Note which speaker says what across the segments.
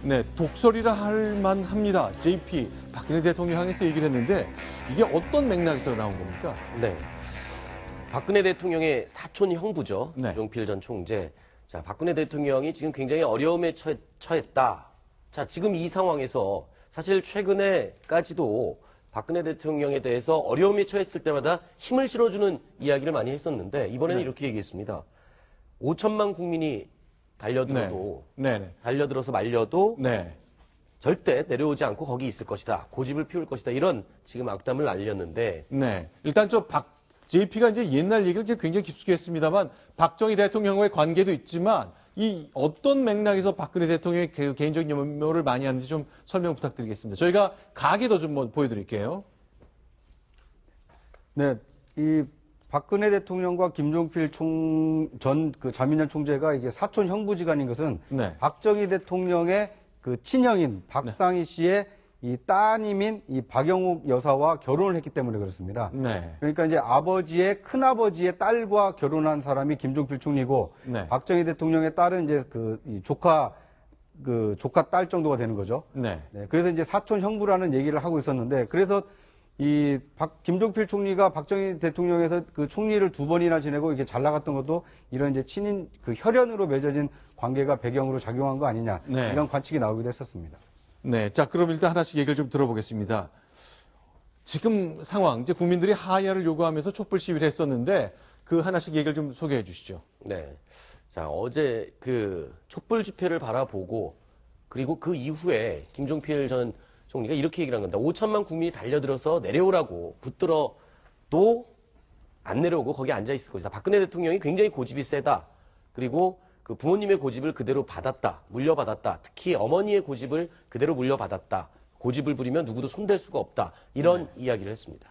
Speaker 1: 네, 독설이라 할 만합니다. JP, 박근혜 대통령 향해서 얘기를 했는데 이게 어떤 맥락에서 나온 겁니까?
Speaker 2: 네. 박근혜 대통령의 사촌 형부죠.
Speaker 1: 네.
Speaker 2: 김종필 전 총재. 자, 박근혜 대통령이 지금 굉장히 어려움에 처했다. 자, 지금 이 상황에서 사실 최근에까지도 박근혜 대통령에 대해서 어려움에 처했을 때마다 힘을 실어주는 이야기를 많이 했었는데 이번에는
Speaker 1: 네.
Speaker 2: 이렇게 얘기했습니다. 5천만 국민이 달려들어도
Speaker 1: 네.
Speaker 2: 달려들어서 말려도
Speaker 1: 네.
Speaker 2: 절대 내려오지 않고 거기 있을 것이다. 고집을 피울 것이다. 이런 지금 악담을 날렸는데
Speaker 1: 네. 일단 JP가 이제 옛날 얘기를 이제 굉장히 깊숙이 했습니다만 박정희 대통령과의 관계도 있지만 이 어떤 맥락에서 박근혜 대통령의 개인적인 염려를 많이 하는지 좀 설명 부탁드리겠습니다. 저희가 가게도 좀 보여드릴게요.
Speaker 3: 네, 이 박근혜 대통령과 김종필 전 자민련 총재가 이게 사촌 형부지간인 것은
Speaker 1: 네.
Speaker 3: 박정희 대통령의 그 친형인 박상희 씨의 이 따님인 이 박영옥 여사와 결혼을 했기 때문에 그렇습니다.
Speaker 1: 네.
Speaker 3: 그러니까 이제 아버지의 큰아버지의 딸과 결혼한 사람이 김종필 총리고
Speaker 1: 네.
Speaker 3: 박정희 대통령의 딸은 이제 이 조카 딸 정도가 되는 거죠.
Speaker 1: 네.
Speaker 3: 네, 그래서 이제 사촌 형부라는 얘기를 하고 있었는데 그래서 김종필 총리가 박정희 대통령에서 그 총리를 2번이나 지내고 이게 잘 나갔던 것도 이런 이제 친인 혈연으로 맺어진 관계가 배경으로 작용한 거 아니냐.
Speaker 1: 네.
Speaker 3: 이런 관측이 나오기도 했었습니다.
Speaker 1: 네. 자, 그럼 일단 하나씩 얘기를 좀 들어보겠습니다. 지금 상황, 이제 국민들이 하야를 요구하면서 촛불 시위를 했었는데 그 하나씩 얘기를 좀 소개해 주시죠.
Speaker 2: 네. 자, 어제 그 촛불 집회를 바라보고 그리고 그 이후에 김종필 전 총리가 이렇게 얘기를 한 겁니다. 5천만 국민이 달려들어서 내려오라고 붙들어도 안 내려오고 거기 앉아 있을 것이다. 박근혜 대통령이 굉장히 고집이 세다. 그리고 그 부모님의 고집을 그대로 받았다. 물려받았다. 특히 어머니의 고집을 그대로 물려받았다. 고집을 부리면 누구도 손댈 수가 없다. 이런 이야기를 했습니다.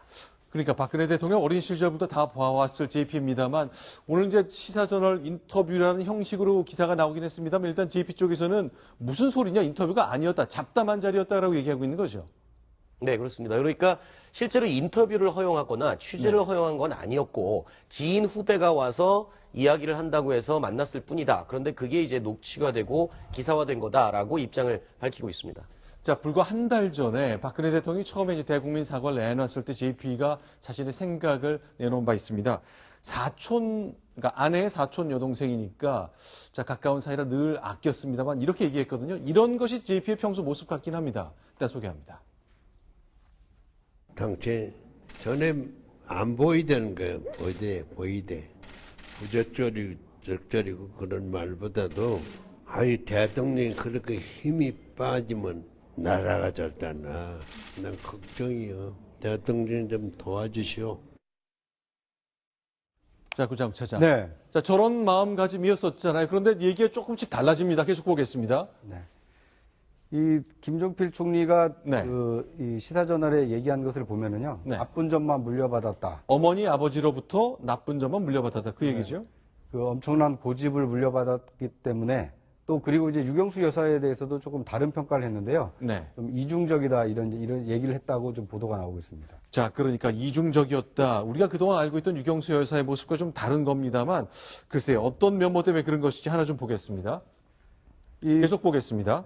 Speaker 1: 그러니까 박근혜 대통령 어린 시절부터 다 봐왔을 JP입니다만 오늘 이제 시사저널 인터뷰라는 형식으로 기사가 나오긴 했습니다만 일단 JP 쪽에서는 무슨 소리냐 인터뷰가 아니었다. 잡담한 자리였다라고 얘기하고 있는 거죠.
Speaker 2: 네, 그렇습니다. 그러니까 실제로 인터뷰를 허용하거나 취재를 허용한 건 아니었고 지인 후배가 와서 이야기를 한다고 해서 만났을 뿐이다. 그런데 그게 이제 녹취가 되고 기사화된 거다라고 입장을 밝히고 있습니다.
Speaker 1: 자, 불과 한 달 전에 박근혜 대통령이 처음에 이제 대국민 사과를 내놨을 때 JP가 자신의 생각을 내놓은 바 있습니다. 그러니까 아내의 사촌 여동생이니까 자, 가까운 사이라 늘 아꼈습니다만 이렇게 얘기했거든요. 이런 것이 JP의 평소 모습 같긴 합니다. 일단 소개합니다.
Speaker 4: 당최 전에 안 보이던 거 보이대. 부적절이고 적절이고 그런 말보다도 아이 대통령이 그렇게 힘이 빠지면 나라가 절대 안 나. 난 걱정이요. 대통령 좀 도와주시오.
Speaker 1: 자, 구장 차장.
Speaker 3: 네.
Speaker 1: 자, 저런 마음가짐이었었잖아요. 그런데 얘기가 조금씩 달라집니다. 계속 보겠습니다.
Speaker 3: 네. 이 김종필 총리가
Speaker 1: 네.
Speaker 3: 이 시사저널에 얘기한 것을 보면은요.
Speaker 1: 네.
Speaker 3: 나쁜 점만 물려받았다.
Speaker 1: 어머니, 아버지로부터 나쁜 점만 물려받았다. 그 얘기죠?
Speaker 3: 그 엄청난 고집을 물려받았기 때문에 또 그리고 이제 유경수 여사에 대해서도 조금 다른 평가를 했는데요.
Speaker 1: 네.
Speaker 3: 좀 이중적이다 이런 얘기를 했다고 좀 보도가 나오고 있습니다.
Speaker 1: 자, 그러니까 이중적이었다. 우리가 그동안 알고 있던 유경수 여사의 모습과 좀 다른 겁니다만 글쎄요. 어떤 면모 때문에 그런 것인지 하나 좀 보겠습니다. 계속 보겠습니다.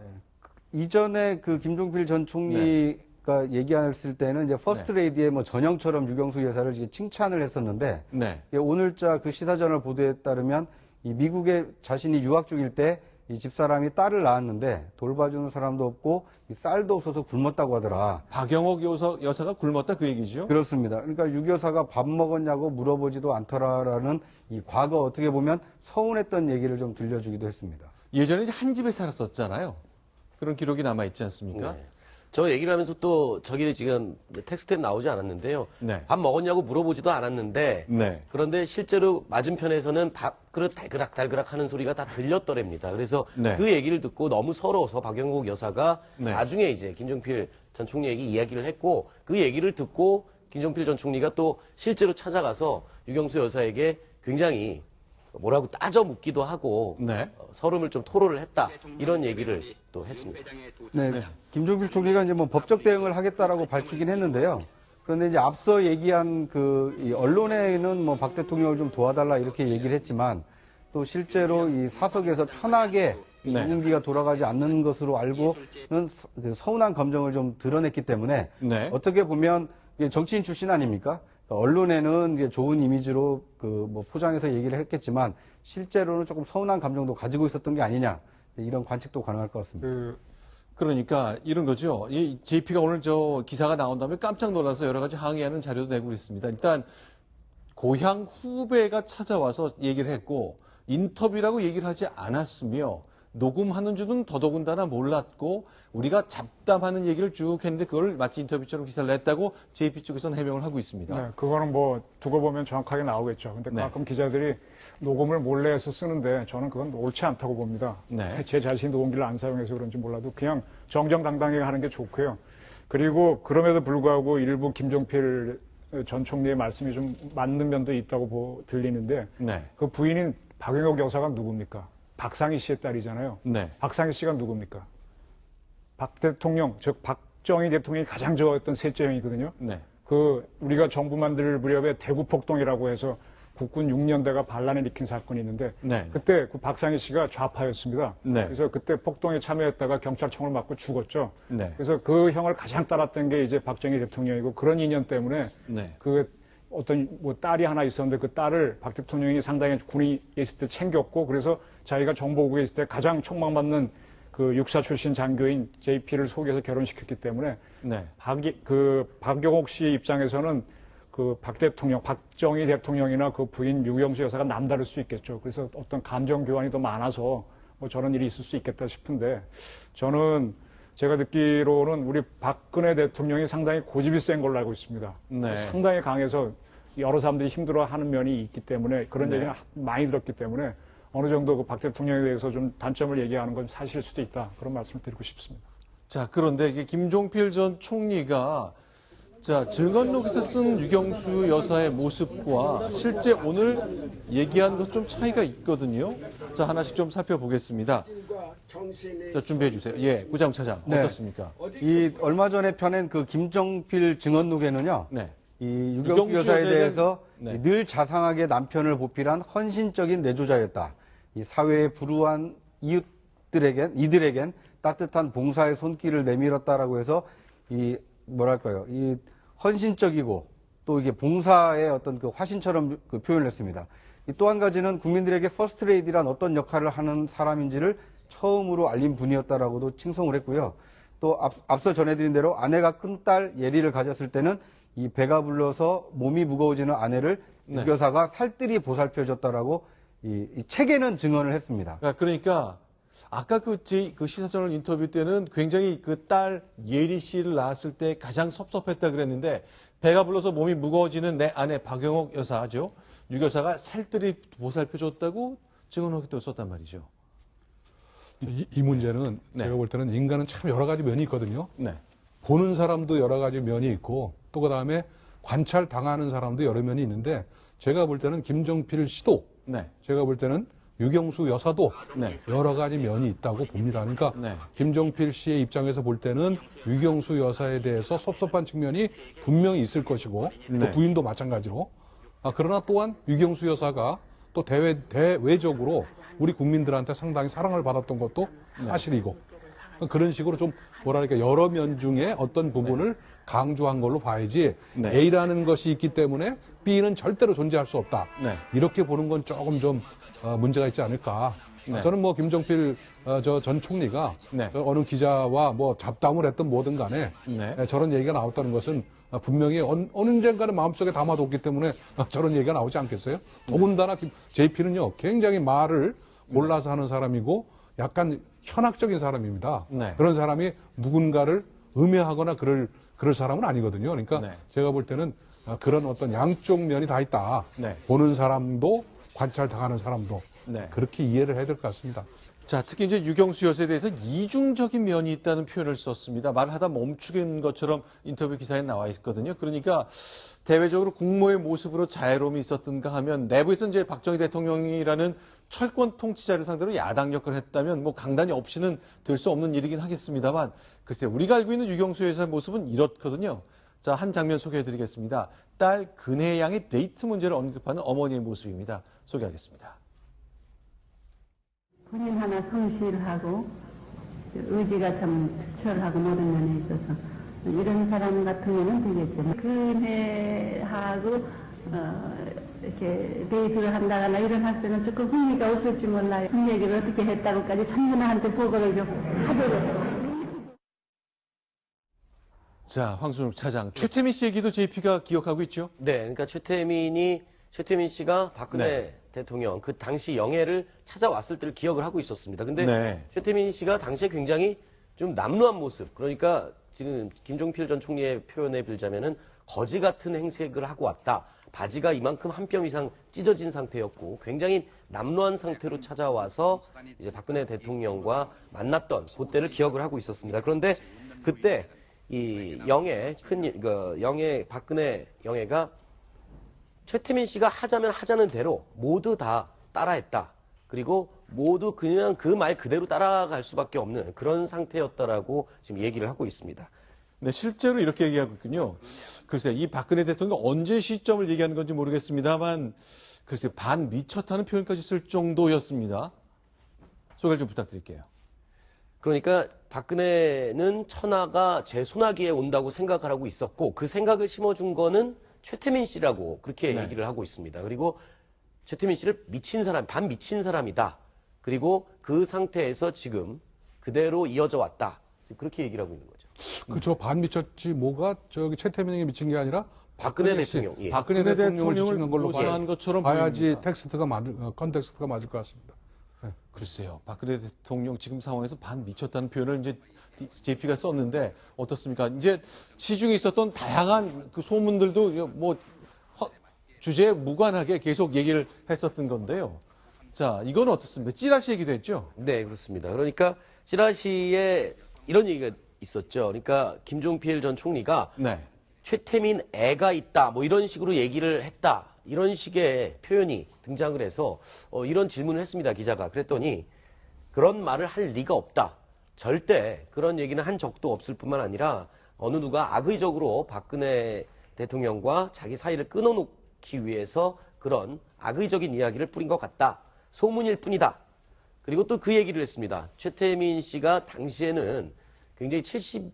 Speaker 3: 이전에 그 김종필 전 총리가 얘기했을 때는 이제 퍼스트 레이디의 뭐 전형처럼 유경수 여사를 이제 칭찬을 했었는데
Speaker 1: 네.
Speaker 3: 오늘자 그 시사저널 보도에 따르면 이 미국에 자신이 유학 중일 때 이 집사람이 딸을 낳았는데 돌봐주는 사람도 없고 이 쌀도 없어서 굶었다고 하더라.
Speaker 1: 박영옥 여사가 굶었다 그 얘기죠?
Speaker 3: 그렇습니다. 그러니까 유 여사가 밥 먹었냐고 물어보지도 않더라라는 이 과거 어떻게 보면 서운했던 얘기를 좀 들려주기도 했습니다.
Speaker 1: 예전에 이제 한 집에 살았었잖아요. 그런 기록이 남아있지 않습니까?
Speaker 2: 네. 저 얘기를 하면서 또 저기 지금 텍스트에 나오지 않았는데요.
Speaker 1: 네.
Speaker 2: 밥 먹었냐고 물어보지도 않았는데
Speaker 1: 네.
Speaker 2: 그런데 실제로 맞은편에서는 밥그릇 달그락 하는 소리가 다 들렸더랍니다. 그래서
Speaker 1: 네.
Speaker 2: 그 얘기를 듣고 너무 서러워서 박영국 여사가
Speaker 1: 네.
Speaker 2: 나중에 이제 김종필 전 총리에게 이야기를 했고 그 얘기를 듣고 김종필 전 총리가 또 실제로 찾아가서 유경수 여사에게 굉장히 뭐라고 따져 묻기도 하고
Speaker 1: 네.
Speaker 2: 서름을 좀 토로를 했다 이런 얘기를 또 했습니다.
Speaker 3: 네, 김종필 총리가 이제 뭐 법적 대응을 하겠다라고 밝히긴 했는데요. 그런데 이제 앞서 얘기한 이 언론에는 뭐 박 대통령을 좀 도와달라 이렇게 얘기를 했지만 또 실제로 이 사석에서 편하게
Speaker 1: 네.
Speaker 3: 녹음기가 돌아가지 않는 것으로 알고는 서운한 감정을 좀 드러냈기 때문에
Speaker 1: 네.
Speaker 3: 어떻게 보면 이게 정치인 출신 아닙니까? 언론에는 이제 좋은 이미지로 뭐 포장해서 얘기를 했겠지만 실제로는 조금 서운한 감정도 가지고 있었던 게 아니냐, 이런 관측도 가능할 것 같습니다.
Speaker 1: 그러니까 이런 거죠. 이 JP가 오늘 저 기사가 나온 다음에 깜짝 놀라서 여러 가지 항의하는 자료도 내고 있습니다. 일단 고향 후배가 찾아와서 얘기를 했고 인터뷰라고 얘기를 하지 않았으며 녹음하는 줄은 더더군다나 몰랐고 우리가 잡담하는 얘기를 쭉 했는데 그걸 마치 인터뷰처럼 기사를 냈다고 JP 쪽에서는 해명을 하고 있습니다.
Speaker 5: 네, 그거는 뭐 두고 보면 정확하게 나오겠죠. 근데
Speaker 1: 네.
Speaker 5: 가끔 기자들이 녹음을 몰래 해서 쓰는데 저는 그건 옳지 않다고 봅니다.
Speaker 1: 네.
Speaker 5: 제 자신이 녹음기를 안 사용해서 그런지 몰라도 그냥 정정당당하게 하는 게 좋고요. 그리고 그럼에도 불구하고 일부 김종필 전 총리의 말씀이 좀 맞는 면도 있다고 들리는데
Speaker 1: 네.
Speaker 5: 그 부인인 박영옥 여사가 누굽니까? 박상희 씨의 딸이잖아요.
Speaker 1: 네.
Speaker 5: 박상희 씨가 누굽니까? 박 대통령, 즉 박정희 대통령이 가장 좋아했던 셋째 형이거든요.
Speaker 1: 네.
Speaker 5: 우리가 정부 만들 무렵에 대구 폭동이라고 해서 국군 6년대가 반란을 일으킨 사건이 있는데
Speaker 1: 네.
Speaker 5: 그때 그 박상희 씨가 좌파였습니다.
Speaker 1: 네.
Speaker 5: 그래서 그때 폭동에 참여했다가 경찰총을 맞고 죽었죠.
Speaker 1: 네.
Speaker 5: 그래서 그 형을 가장 따랐던 게 이제 박정희 대통령이고 그런 인연 때문에
Speaker 1: 네.
Speaker 5: 그 어떤 뭐 딸이 하나 있었는데 그 딸을 박 대통령이 상당히 군이 있을 때 챙겼고 그래서 자기가 정보국에 있을 때 가장 촉망받는 그 육사 출신 장교인 JP를 속여서 결혼시켰기 때문에
Speaker 1: 네.
Speaker 5: 박영옥 씨 입장에서는 그 박 대통령, 박정희 대통령이나 그 부인 유경수 여사가 남다를 수 있겠죠. 그래서 어떤 감정 교환이 더 많아서 뭐 저런 일이 있을 수 있겠다 싶은데 저는 제가 듣기로는 우리 박근혜 대통령이 상당히 고집이 센 걸로 알고 있습니다.
Speaker 1: 네.
Speaker 5: 상당히 강해서 여러 사람들이 힘들어하는 면이 있기 때문에 그런
Speaker 1: 네.
Speaker 5: 얘기는 많이 들었기 때문에 어느 정도 그 박 대통령에 대해서 좀 단점을 얘기하는 건 사실일 수도 있다. 그런 말씀을 드리고 싶습니다.
Speaker 1: 자, 그런데 이게 김종필 전 총리가 증언록에서 쓴 유경수 여사의 모습과 실제 오늘 얘기한 것 좀 차이가 있거든요. 자, 하나씩 좀 살펴보겠습니다. 자, 준비해 주세요. 예, 구장차장
Speaker 3: 네.
Speaker 1: 어떻습니까?
Speaker 3: 이 얼마 전에 펴낸 그 김정필 증언록에는요.
Speaker 1: 네.
Speaker 3: 이 유경수 여사에 대해서
Speaker 1: 네.
Speaker 3: 늘 자상하게 남편을 보필한 헌신적인 내조자였다. 이 사회에 불우한 이들에겐 따뜻한 봉사의 손길을 내밀었다라고 해서 이 헌신적이고 또 이게 봉사의 어떤 그 화신처럼 그 표현을 했습니다. 또 한 가지는 국민들에게 퍼스트레이디란 어떤 역할을 하는 사람인지를 처음으로 알린 분이었다라고도 칭송을 했고요. 또 앞서 전해드린 대로 아내가 큰딸 예리를 가졌을 때는 이 배가 불러서 몸이 무거워지는 아내를
Speaker 1: 네.
Speaker 3: 유교사가 살뜰히 보살펴줬다라고 이 책에는 증언을 했습니다.
Speaker 1: 그러니까 아까 그 시사저널 인터뷰 때는 굉장히 그 딸 예리 씨를 낳았을 때 가장 섭섭했다 그랬는데 배가 불러서 몸이 무거워지는 내 아내 박영옥 여사죠. 유교사가 살뜰히 보살펴줬다고 증언하기도 썼단 말이죠.
Speaker 6: 이 문제는
Speaker 1: 네.
Speaker 6: 제가 볼 때는 인간은 참 여러 가지 면이 있거든요.
Speaker 1: 네.
Speaker 6: 보는 사람도 여러 가지 면이 있고 또 그다음에 관찰 당하는 사람도 여러 면이 있는데 제가 볼 때는 김정필 씨도
Speaker 1: 네.
Speaker 6: 제가 볼 때는 유경수 여사도
Speaker 1: 네.
Speaker 6: 여러 가지 면이 있다고 봅니다. 그러니까
Speaker 1: 네.
Speaker 6: 김정필 씨의 입장에서 볼 때는 유경수 여사에 대해서 섭섭한 측면이 분명히 있을 것이고
Speaker 1: 네.
Speaker 6: 또 부인도 마찬가지로 그러나 또한 유경수 여사가 또 대외적으로 우리 국민들한테 상당히 사랑을 받았던 것도 사실이고 그런 식으로 좀 뭐랄까 여러 면 중에 어떤 부분을 강조한 걸로 봐야지
Speaker 1: 네.
Speaker 6: A라는 것이 있기 때문에 B는 절대로 존재할 수 없다.
Speaker 1: 네.
Speaker 6: 이렇게 보는 건 조금 좀 문제가 있지 않을까.
Speaker 1: 네.
Speaker 6: 저는 뭐 김종필 전 총리가
Speaker 1: 네.
Speaker 6: 어느 기자와 뭐 잡담을 했든 뭐든 간에
Speaker 1: 네.
Speaker 6: 저런 얘기가 나왔다는 것은 분명히 언젠가는 마음속에 담아뒀기 때문에 저런 얘기가 나오지 않겠어요? 더군다나 JP는요 굉장히 말을 골라서 하는 사람이고 약간 현학적인 사람입니다.
Speaker 1: 네.
Speaker 6: 그런 사람이 누군가를 음해하거나 그럴 사람은 아니거든요. 그러니까
Speaker 1: 네.
Speaker 6: 제가 볼 때는 그런 어떤 양쪽 면이 다 있다.
Speaker 1: 네.
Speaker 6: 보는 사람도 관찰 당하는 사람도
Speaker 1: 네.
Speaker 6: 그렇게 이해를 해야 될 것 같습니다.
Speaker 1: 자, 특히 이제 유경수 여사에 대해서 이중적인 면이 있다는 표현을 썼습니다. 말을 하다 멈추는 것처럼 인터뷰 기사에 나와 있거든요. 그러니까 대외적으로 국모의 모습으로 자애로움이 있었던가 하면 내부에서 이제 박정희 대통령이라는 철권 통치자를 상대로 야당 역할을 했다면 뭐 강단이 없이는 될 수 없는 일이긴 하겠습니다만 글쎄요, 우리가 알고 있는 유경수 여사의 모습은 이렇거든요. 자, 한 장면 소개해드리겠습니다. 딸 근혜 양의 데이트 문제를 언급하는 어머니의 모습입니다. 소개하겠습니다.
Speaker 7: 본인 하나 성실하고 의지가 참 투철하고 모든 면에 있어서 이런 사람 같은 경우는 되겠죠. 그네하고 이렇게 데이트를 한다거나 이런 학생은 조금 흥미가 없을지 몰라요. 그 얘기를 어떻게 했다고까지 선생님한테 보고를 좀 하도록.
Speaker 1: 자, 황순욱 차장. 최태민 씨 얘기도 JP가 기억하고 있죠?
Speaker 2: 네, 그러니까 최태민 씨가 박근혜
Speaker 1: 네.
Speaker 2: 대통령 그 당시 영예를 찾아왔을 때를 기억을 하고 있었습니다. 근데
Speaker 1: 네.
Speaker 2: 최태민 씨가 당시에 굉장히 좀 남루한 모습, 그러니까 지금 김종필 전 총리의 표현에 빌자면은 거지 같은 행색을 하고 왔다. 바지가 이만큼 한 뼘 이상 찢어진 상태였고 굉장히 남루한 상태로 찾아와서 이제 박근혜 대통령과 만났던 그때를 기억을 하고 있었습니다. 그런데 그때 이 박근혜 영예가 최태민 씨가 하자는 대로 모두 다 따라했다. 그리고 모두 그냥 그 말 그대로 따라갈 수밖에 없는 그런 상태였다라고 지금 얘기를 하고 있습니다.
Speaker 1: 네, 실제로 이렇게 얘기하고 있군요. 글쎄, 이 박근혜 대통령 언제 시점을 얘기하는 건지 모르겠습니다만, 글쎄, 반 미쳤다는 표현까지 쓸 정도였습니다. 소개를 좀 부탁드릴게요.
Speaker 2: 그러니까 박근혜는 천하가 제 손아귀에 온다고 생각을 하고 있었고 그 생각을 심어준 거는 최태민 씨라고 그렇게
Speaker 1: 네.
Speaker 2: 얘기를 하고 있습니다. 그리고 최태민 씨를 반 미친 사람이다. 그리고 그 상태에서 지금 그대로 이어져 왔다. 그렇게 얘기를 하고 있는 거죠.
Speaker 6: 그저 반 미쳤지 뭐가 저기 최태민에게 미친 게 아니라
Speaker 2: 박근혜
Speaker 6: 씨,
Speaker 2: 대통령. 예.
Speaker 6: 박근혜 대통령을 지칭한 걸로
Speaker 1: 모사한 것처럼
Speaker 6: 봐야지
Speaker 1: 보입니다.
Speaker 6: 컨텍스트가 맞을 것 같습니다.
Speaker 1: 글쎄요. 박근혜 대통령 지금 상황에서 반 미쳤다는 표현을 이제 JP가 썼는데 어떻습니까? 이제 시중에 있었던 다양한 그 소문들도 뭐 주제에 무관하게 계속 얘기를 했었던 건데요. 자, 이건 어떻습니까? 찌라시 얘기도 했죠?
Speaker 2: 네, 그렇습니다. 그러니까 찌라시에 이런 얘기가 있었죠. 그러니까 김종필 전 총리가
Speaker 1: 네.
Speaker 2: 최태민 애가 있다, 뭐 이런 식으로 얘기를 했다. 이런 식의 표현이 등장을 해서 이런 질문을 했습니다. 기자가. 그랬더니 그런 말을 할 리가 없다. 절대 그런 얘기는 한 적도 없을 뿐만 아니라 어느 누가 악의적으로 박근혜 대통령과 자기 사이를 끊어놓기 위해서 그런 악의적인 이야기를 뿌린 것 같다. 소문일 뿐이다. 그리고 또 그 얘기를 했습니다. 최태민 씨가 당시에는 굉장히 70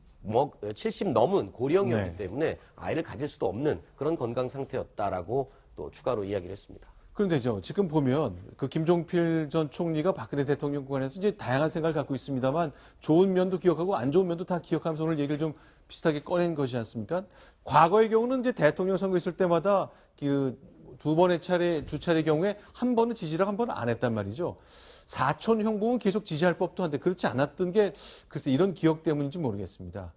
Speaker 2: 넘은 고령이었기
Speaker 1: 네.
Speaker 2: 때문에 아이를 가질 수도 없는 그런 건강 상태였다라고 또 추가로 이야기를 했습니다.
Speaker 1: 그런데죠. 지금 보면 그 김종필 전 총리가 박근혜 대통령 관해서 이제 다양한 생각을 갖고 있습니다만 좋은 면도 기억하고 안 좋은 면도 다 기억하면서 오늘 얘기를 좀 비슷하게 꺼낸 것이지 않습니까? 과거의 경우는 이제 대통령 선거 있을 때마다 그 두 차례 경우에 한 번은 지지를 한 번은 안 했단 말이죠. 사촌 형부는 계속 지지할 법도 한데 그렇지 않았던 게 글쎄 이런 기억 때문인지 모르겠습니다.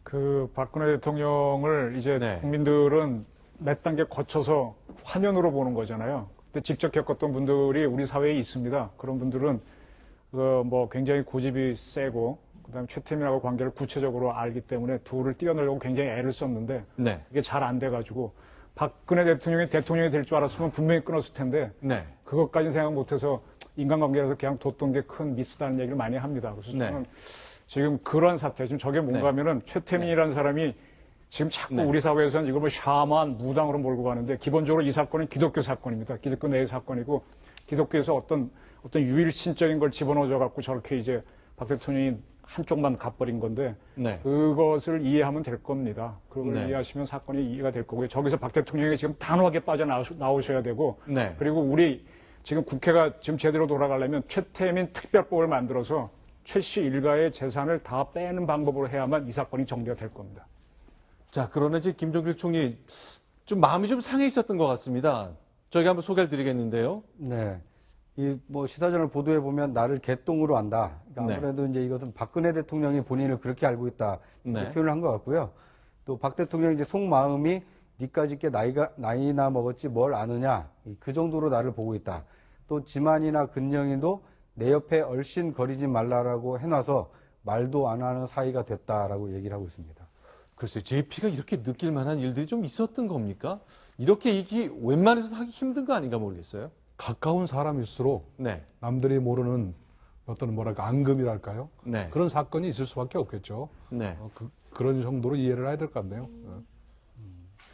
Speaker 5: 그 박근혜 대통령을 이제
Speaker 1: 네.
Speaker 5: 국민들은 몇 단계 거쳐서 화면으로 보는 거잖아요. 그때 직접 겪었던 분들이 우리 사회에 있습니다. 그런 분들은 뭐 굉장히 고집이 세고 그다음에 최태민하고 관계를 구체적으로 알기 때문에 둘을 띄어내려고 굉장히 애를 썼는데
Speaker 1: 네.
Speaker 5: 이게 잘 안 돼가지고 박근혜 대통령이 될 줄 알았으면 분명히 끊었을 텐데
Speaker 1: 네.
Speaker 5: 그것까지는 생각 못해서 인간관계에서 그냥 뒀던 게 큰 미스다는 얘기를 많이 합니다. 그래서 저는
Speaker 1: 네.
Speaker 5: 지금 그런 사태, 지금 저게 뭔가
Speaker 1: 네.
Speaker 5: 하면은 최태민이라는 사람이 지금 자꾸
Speaker 1: 네.
Speaker 5: 우리 사회에서는 이걸 뭐 샤만, 무당으로 몰고 가는데 기본적으로 이 사건은 기독교 사건입니다. 기독교 내의 사건이고 기독교에서 어떤 유일신적인 걸 집어넣어 갖고 저렇게 이제 박 대통령이 한쪽만 가버린 건데
Speaker 1: 네.
Speaker 5: 그것을 이해하면 될 겁니다. 그걸
Speaker 1: 네.
Speaker 5: 이해하시면 사건이 이해가 될 거고요. 저기서 박 대통령이 지금 단호하게 빠져나오셔야 되고
Speaker 1: 네.
Speaker 5: 그리고 우리 지금 국회가 지금 제대로 돌아가려면 최태민 특별법을 만들어서 최 씨 일가의 재산을 다 빼는 방법으로 해야만 이 사건이 정리가 될 겁니다.
Speaker 1: 자, 그러나 이제 김종필 총리 좀 마음이 좀 상해 있었던 것 같습니다. 저희가 한번 소개를 드리겠는데요.
Speaker 3: 네. 이 뭐 시사전을 보도해 보면 나를 개똥으로 안다. 그러니까
Speaker 1: 네.
Speaker 3: 아무래도 이제 이것은 박근혜 대통령이 본인을 그렇게 알고 있다. 이렇게
Speaker 1: 네.
Speaker 3: 표현을 한 것 같고요. 또 박 대통령이 이제 속마음이 니까짓 게 나이나 먹었지 뭘 아느냐. 그 정도로 나를 보고 있다. 또 지만이나 근영이도 내 옆에 얼씬 거리지 말라라고 해놔서 말도 안 하는 사이가 됐다라고 얘기를 하고 있습니다.
Speaker 1: 글쎄, JP가 이렇게 느낄 만한 일들이 좀 있었던 겁니까? 이렇게 얘기 웬만해서 하기 힘든 거 아닌가 모르겠어요.
Speaker 6: 가까운 사람일수록
Speaker 1: 네.
Speaker 6: 남들이 모르는 어떤 뭐랄까 앙금이랄까요?
Speaker 1: 네.
Speaker 6: 그런 사건이 있을 수밖에 없겠죠.
Speaker 1: 네.
Speaker 6: 그런 정도로 이해를 해야 될 것 같네요.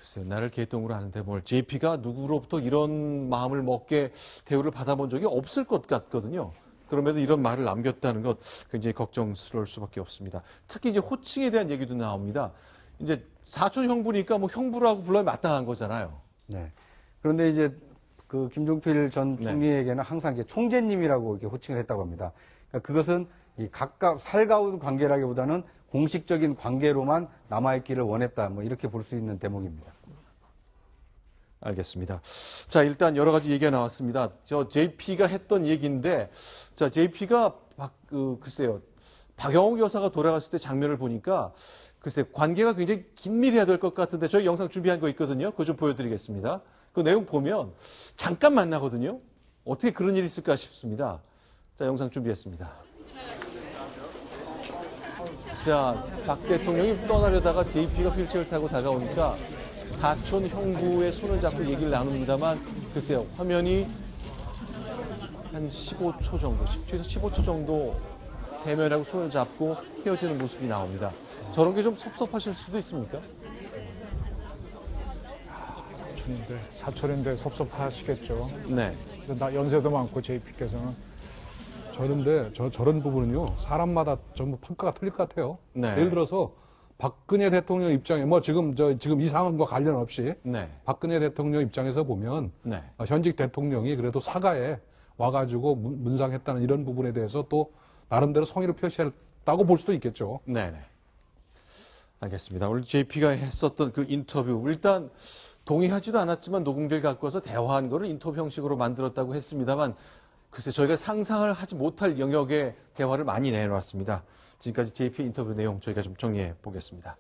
Speaker 1: 글쎄요, 나를 개똥으로 하는데 뭘 JP가 누구로부터 이런 마음을 먹게 대우를 받아본 적이 없을 것 같거든요. 그럼에도 이런 말을 남겼다는 것 굉장히 걱정스러울 수밖에 없습니다. 특히 이제 호칭에 대한 얘기도 나옵니다. 이제 사촌 형부니까 뭐 형부라고 불러야 마땅한 거잖아요.
Speaker 3: 네. 그런데 이제 그 김종필 전
Speaker 1: 네.
Speaker 3: 총리에게는 항상 이렇게 총재님이라고 이렇게 호칭을 했다고 합니다. 그러니까 그것은 이 살가운 관계라기보다는 공식적인 관계로만 남아있기를 원했다. 뭐 이렇게 볼 수 있는 대목입니다.
Speaker 1: 알겠습니다. 자, 일단 여러 가지 얘기가 나왔습니다. 저 JP가 했던 얘기인데, 자, JP가 글쎄요, 박영옥 여사가 돌아갔을 때 장면을 보니까, 글쎄, 관계가 굉장히 긴밀해야 될 것 같은데, 저희 영상 준비한 거 있거든요. 그거 좀 보여드리겠습니다. 그 내용 보면, 잠깐 만나거든요. 어떻게 그런 일이 있을까 싶습니다. 자, 영상 준비했습니다. 자, 박 대통령이 떠나려다가 JP가 휠체어를 타고 다가오니까, 사촌 형부의 손을 잡고 얘기를 나눕니다만 글쎄요, 화면이 한 15초 정도, 10초에서 15초 정도 대면하고 손을 잡고 헤어지는 모습이 나옵니다. 저런 게 좀 섭섭하실 수도 있습니까?
Speaker 5: 사촌인데 섭섭하시겠죠.
Speaker 1: 네.
Speaker 5: 나 연세도 많고 JP께서는
Speaker 6: 저런 부분은요, 사람마다 전부 평가가 틀릴 것 같아요.
Speaker 1: 네.
Speaker 6: 예를 들어서 박근혜 대통령 입장에 지금 이 상황과 관련 없이
Speaker 1: 네.
Speaker 6: 박근혜 대통령 입장에서 보면
Speaker 1: 네.
Speaker 6: 현직 대통령이 그래도 사가에 와가지고 문상했다는 이런 부분에 대해서 또 나름대로 성의를 표시했다고 볼 수도 있겠죠.
Speaker 1: 네네. 알겠습니다. 오늘 JP가 했었던 그 인터뷰, 일단 동의하지도 않았지만 녹음기를 갖고 와서 대화한 거를 인터뷰 형식으로 만들었다고 했습니다만 글쎄 저희가 상상을 하지 못할 영역의 대화를 많이 내놓았습니다. 지금까지 JP 인터뷰 내용 저희가 좀 정리해 보겠습니다.